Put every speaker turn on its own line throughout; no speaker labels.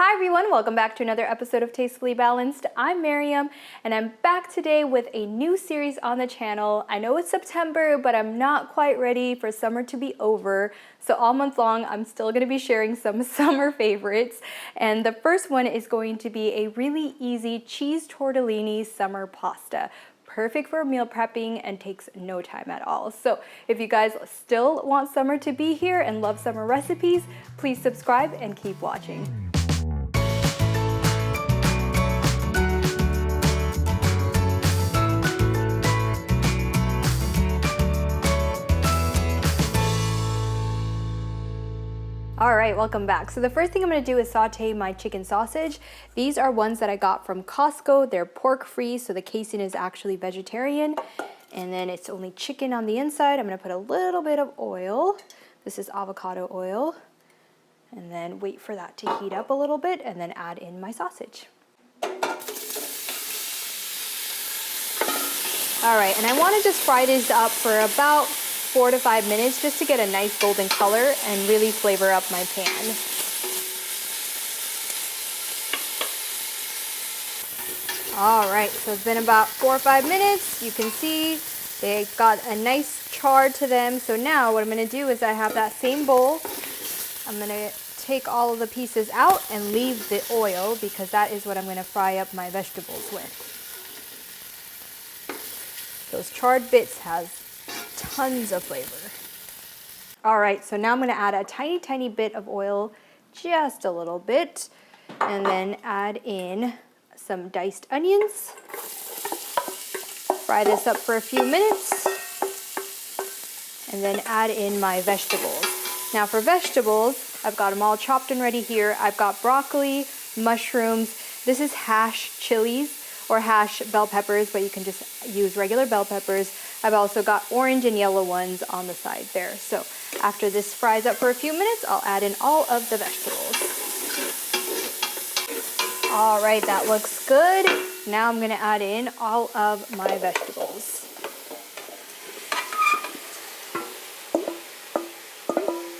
Hi everyone, welcome back to another episode of Tastefully Balanced. I'm Miriam and I'm back today with a new series on the channel. I know it's September, but I'm not quite ready for summer to be over. So all month long, I'm still gonna be sharing some summer favorites. And the first one is going to be a really easy cheese tortellini summer pasta. Perfect for meal prepping and takes no time at all. So if you guys still want summer to be here and love summer recipes, please subscribe and keep watching. All right, welcome back. So the first thing I'm gonna do is saute my chicken sausage. These are ones that I got from Costco. They're pork-free, so the casing is actually vegetarian. And then it's only chicken on the inside. I'm gonna put a little bit of oil. This is avocado oil. And then wait for that to heat up a little bit and then add in my sausage. All right, and I wanna just fry this up for about 4 to 5 minutes just to get a nice golden color and really flavor up my pan. All right, so it's been about 4 or 5 minutes. You can see they got a nice char to them. So now what I'm gonna do is I have that same bowl. I'm gonna take all of the pieces out and leave the oil because that is what I'm gonna fry up my vegetables with. Those charred bits has tons of flavor. All right, so now I'm gonna add a tiny bit of oil, just a little bit, and then add in some diced onions. Fry this up for a few minutes, and then add in my vegetables. Now for vegetables, I've got them all chopped and ready here. I've got broccoli, mushrooms. This is hash chilies or hash bell peppers, but you can just use regular bell peppers. I've also got orange and yellow ones on the side there. So after this fries up for a few minutes, I'll add in all of the vegetables. All right, that looks good. Now I'm gonna add in all of my vegetables.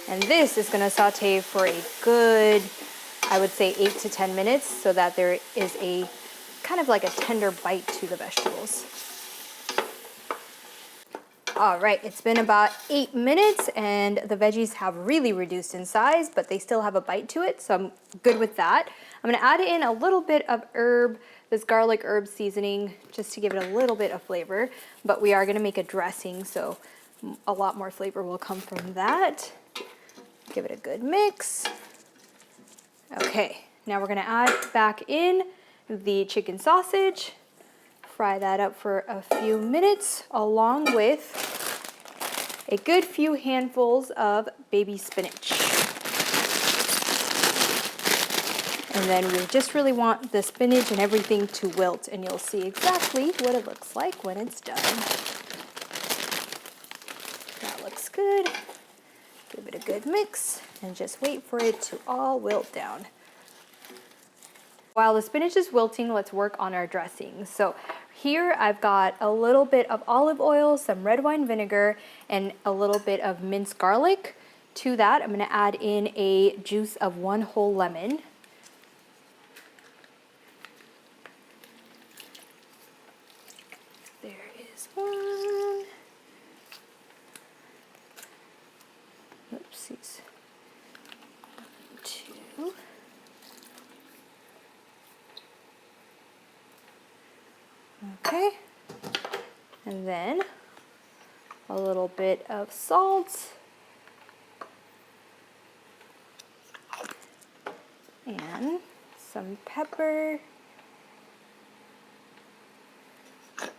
And this is gonna saute for a good, I would say 8 to 10 minutes so that there is a kind of like a tender bite to the vegetables. All right, it's been about 8 minutes and the veggies have really reduced in size, but they still have a bite to it, so I'm good with that. I'm gonna add in a little bit of this garlic herb seasoning, just to give it a little bit of flavor, but we are gonna make a dressing, so a lot more flavor will come from that. Give it a good mix. Okay, now we're gonna add back in the chicken sausage. Fry that up for a few minutes along with a good few handfuls of baby spinach. And then we just really want the spinach and everything to wilt, and you'll see exactly what it looks like when it's done. That looks good. Give it a good mix and just wait for it to all wilt down. While the spinach is wilting, let's work on our dressing. So here I've got a little bit of olive oil, some red wine vinegar, and a little bit of minced garlic. To that, I'm gonna add in a juice of 1 whole lemon. There is one. Oopsies. 2. Okay, and then a little bit of salt and some pepper and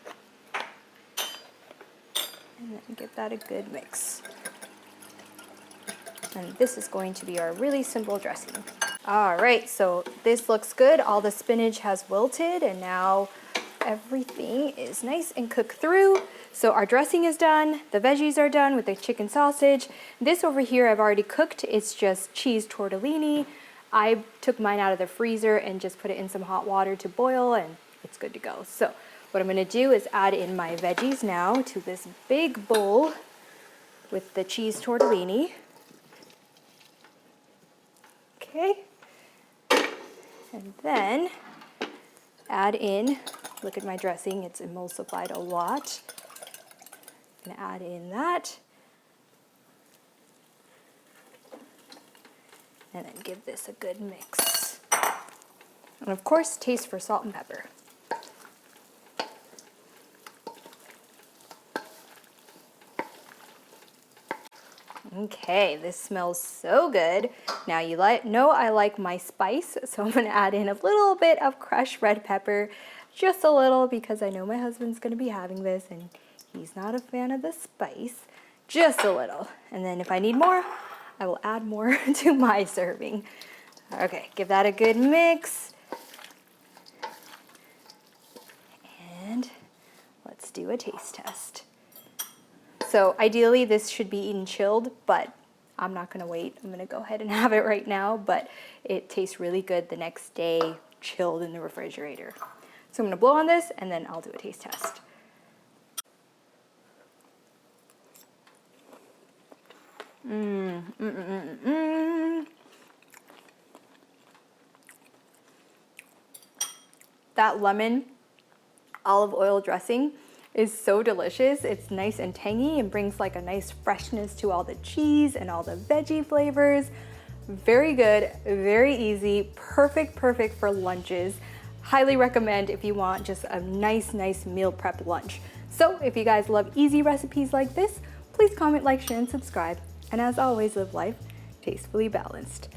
then give that a good mix. And this is going to be our really simple dressing. All right, so this looks good. All the spinach has wilted and now everything is nice and cooked through. So our dressing is done, the veggies are done with the chicken sausage. This over here I've already cooked, it's just cheese tortellini. I took mine out of the freezer and just put it in some hot water to boil and it's good to go. So what I'm gonna do is add in my veggies now to this big bowl with the cheese tortellini. Okay, And then add in, look at my dressing, it's emulsified a lot. I'm gonna add in that. And then give this a good mix. And of course, taste for salt and pepper. Okay, this smells so good. Now you know I like my spice, so I'm gonna add in a little bit of crushed red pepper, just a little, because I know my husband's gonna be having this and he's not a fan of the spice. Just a little. And then if I need more, I will add more to my serving. Okay, give that a good mix. And let's do a taste test. So ideally this should be eaten chilled, but I'm not gonna wait. I'm gonna go ahead and have it right now, but it tastes really good the next day, chilled in the refrigerator. So I'm gonna blow on this and then I'll do a taste test. That lemon olive oil dressing is so delicious. It's nice and tangy and brings like a nice freshness to all the cheese and all the veggie flavors. Very good, very easy, perfect for lunches. Highly recommend if you want just a nice meal prep lunch. So if you guys love easy recipes like this, please comment, like, share, and subscribe. And as always, live life tastefully balanced.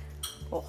Oh.